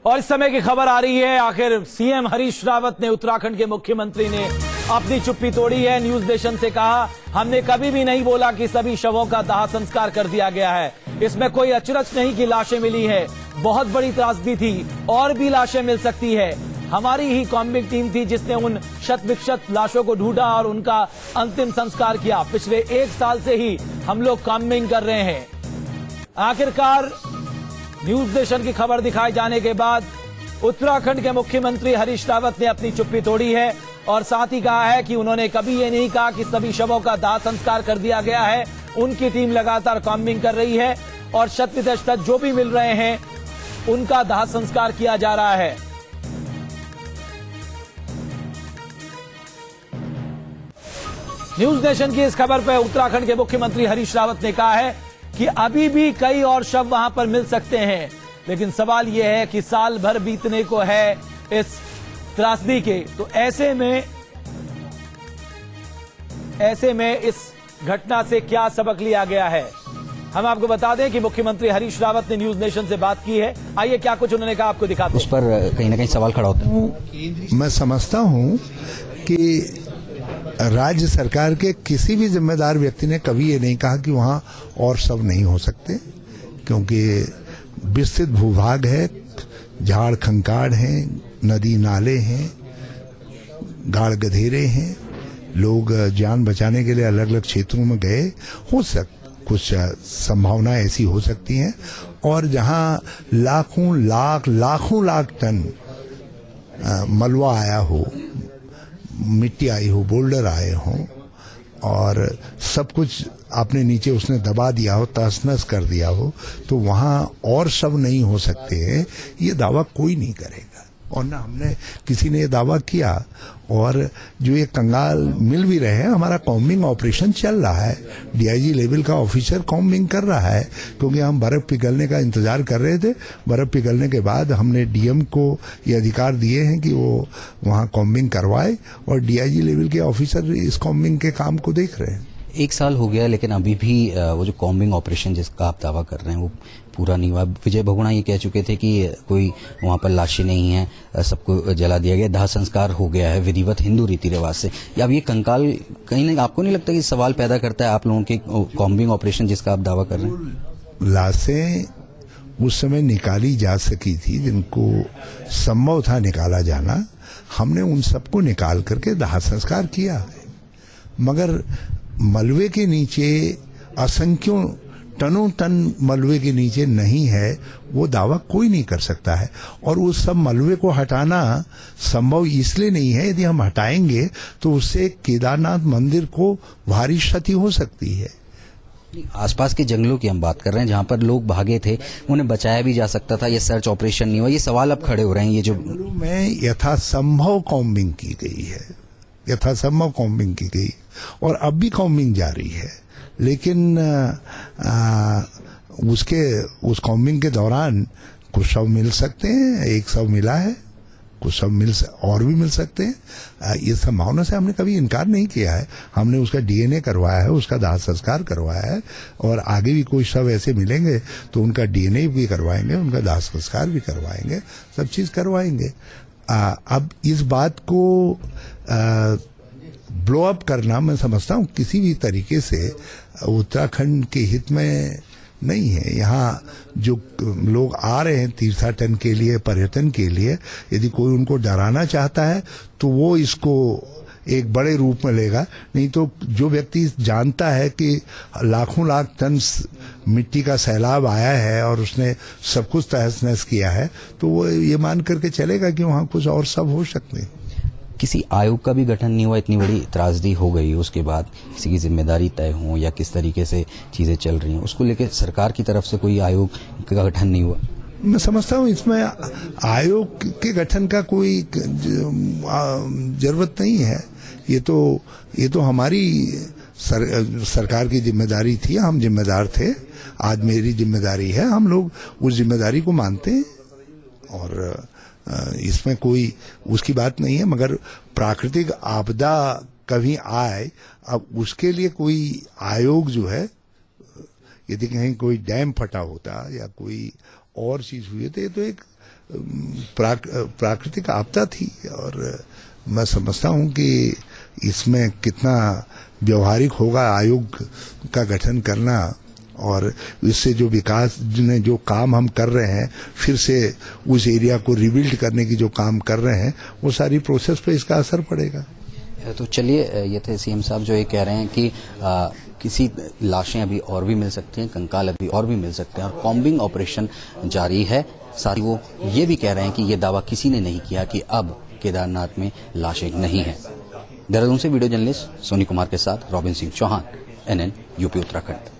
और इस समय की खबर आ रही है, आखिर सीएम हरीश रावत ने, उत्तराखंड के मुख्यमंत्री ने अपनी चुप्पी तोड़ी है। न्यूज नेशन से कहा, हमने कभी भी नहीं बोला कि सभी शवों का दाह संस्कार कर दिया गया है। इसमें कोई अचरज नहीं कि लाशें मिली है, बहुत बड़ी त्रासदी थी, और भी लाशें मिल सकती है। हमारी ही कॉम्बिंग टीम थी जिसने उन शत विक्षत लाशों को ढूंढा और उनका अंतिम संस्कार किया। पिछले 1 साल से ही हम लोग कॉम्बिंग कर रहे हैं। आखिरकार न्यूज नेशन की खबर दिखाए जाने के बाद उत्तराखंड के मुख्यमंत्री हरीश रावत ने अपनी चुप्पी तोड़ी है और साथ ही कहा है कि उन्होंने कभी ये नहीं कहा कि सभी शवों का दाह संस्कार कर दिया गया है। उनकी टीम लगातार कॉम्बिंग कर रही है और शत जो भी मिल रहे हैं उनका दाह संस्कार किया जा रहा है। न्यूज नेशन की इस खबर पर उत्तराखंड के मुख्यमंत्री हरीश रावत ने कहा है कि अभी भी कई और शव वहां पर मिल सकते हैं, लेकिन सवाल यह है कि साल भर बीतने को है इस त्रासदी के, तो ऐसे में इस घटना से क्या सबक लिया गया है। हम आपको बता दें कि मुख्यमंत्री हरीश रावत ने न्यूज नेशन से बात की है। आइए क्या कुछ उन्होंने कहा आपको दिखाते हैं। उस पर कहीं ना कहीं सवाल खड़ा होता है। मैं समझता हूं कि राज्य सरकार के किसी भी जिम्मेदार व्यक्ति ने कभी ये नहीं कहा कि वहां और सब नहीं हो सकते, क्योंकि विस्तृत भूभाग है, झाड़ खंकाड़ हैं, नदी नाले हैं, गाड़ गधेरे हैं, लोग जान बचाने के लिए अलग अलग क्षेत्रों में गए। कुछ संभावना ऐसी हो सकती हैं, और जहां लाखों लाख टन मलबा आया हो, मिट्टी आई हो, बोल्डर आए हों, और सब कुछ आपने नीचे उसने दबा दिया हो, तहस नहस कर दिया हो, तो वहां और सब नहीं हो सकते हैं, ये दावा कोई नहीं करेगा। और ना हमने किसी ने ये दावा किया। और जो ये कंगाल मिल भी रहे हैं, हमारा कॉम्बिंग ऑपरेशन चल रहा है, डीआईजी लेवल का ऑफिसर कॉम्बिंग कर रहा है, क्योंकि हम बर्फ पिघलने का इंतजार कर रहे थे। बर्फ पिघलने के बाद हमने डीएम को ये अधिकार दिए हैं कि वो वहाँ कॉम्बिंग करवाए, और डीआईजी लेवल के ऑफिसर इस कॉम्बिंग के काम को देख रहे हैं। 1 साल हो गया, लेकिन अभी भी वो जो कॉम्बिंग ऑपरेशन जिसका आप दावा कर रहे हैं वो पूरा नहीं हुआ। विजय बहुगुणा ये कह चुके थे कि कोई वहां पर लाशें नहीं है, सबको जला दिया गया, दाह संस्कार हो गया है विधिवत हिंदू रीति रिवाज से। अब ये कंकाल कहीं ना आपको नहीं लगता कि सवाल पैदा करता है आप लोगों के कॉम्बिंग ऑपरेशन जिसका आप दावा कर रहे हैं? लाशें उस समय निकाली जा सकी थी जिनको संभव था निकाला जाना, हमने उन सबको निकाल करके दाह संस्कार किया है। मगर मलबे के नीचे असंख्यों टनों टन मलबे के नीचे नहीं है, वो दावा कोई नहीं कर सकता है। और उस सब मलबे को हटाना संभव इसलिए नहीं है, यदि हम हटाएंगे तो उससे केदारनाथ मंदिर को भारी क्षति हो सकती है। आसपास के जंगलों की हम बात कर रहे हैं, जहां पर लोग भागे थे, उन्हें बचाया भी जा सकता था, ये सर्च ऑपरेशन नहीं हुआ। ये सवाल अब खड़े हो रहे हैं। ये जो में यथासंभव कॉम्बिंग की गई है, यथासंभव कॉम्बिंग की गई, और अब भी कॉम्बिंग जारी है। लेकिन उस कॉम्बिंग के दौरान कुछ शव मिल सकते हैं, 1 शव मिला है, कुछ शव और भी मिल सकते हैं। इस संभावना से हमने कभी इनकार नहीं किया है। हमने उसका डीएनए करवाया है, उसका दाह संस्कार करवाया है, और आगे भी कोई शव ऐसे मिलेंगे तो उनका डीएनए भी करवाएंगे, उनका दाह संस्कार भी करवाएंगे, सब चीज करवाएंगे। अब इस बात को ब्लो अप करना, मैं समझता हूँ किसी भी तरीके से उत्तराखंड के हित में नहीं है। यहाँ जो लोग आ रहे हैं तीर्थाटन के लिए, पर्यटन के लिए, यदि कोई उनको डराना चाहता है तो वो इसको एक बड़े रूप में लेगा। नहीं तो जो व्यक्ति जानता है कि लाखों लाख टन मिट्टी का सैलाब आया है और उसने सब कुछ तहस नहस किया है, तो वो ये मान करके चलेगा कि वहाँ कुछ और सब हो सकते हैं। किसी आयोग का भी गठन नहीं हुआ, इतनी बड़ी त्रासदी हो गई, उसके बाद किसी की जिम्मेदारी तय हो या किस तरीके से चीजें चल रही हैं, उसको लेकर सरकार की तरफ से कोई आयोग का गठन नहीं हुआ। मैं समझता हूँ इसमें आयोग के गठन का कोई जरूरत नहीं है। ये तो हमारी सरकार की जिम्मेदारी थी, हम जिम्मेदार थे, आज मेरी जिम्मेदारी है, हम लोग उस जिम्मेदारी को मानते हैं, और इसमें कोई उसकी बात नहीं है। मगर प्राकृतिक आपदा कभी आए, अब उसके लिए कोई आयोग जो है, यदि कहीं कोई डैम फटा होता या कोई और चीज हुई तो ये तो एक प्राकृतिक आपदा थी और मैं समझता हूं कि इसमें कितना व्यवहारिक होगा आयोग का गठन करना और इससे जो विकास ने जो काम हम कर रहे हैं फिर से उस एरिया को रिबिल्ड करने की जो काम कर रहे हैं वो सारी प्रोसेस पे इसका असर पड़ेगा। तो चलिए, ये थे सीएम साहब जो ये कह रहे हैं कि किसी लाशें अभी और भी मिल सकती हैं, कंकाल अभी और भी मिल सकते हैं और कॉम्बिंग ऑपरेशन जारी है। साथ ही वो ये भी कह रहे हैं कि ये दावा किसी ने नहीं किया कि अब केदारनाथ में लाशें नहीं हैं। देहरादून से वीडियो जर्नलिस्ट सोनी कुमार के साथ Robin Singh Chauhan, NN UP Uttarakhand.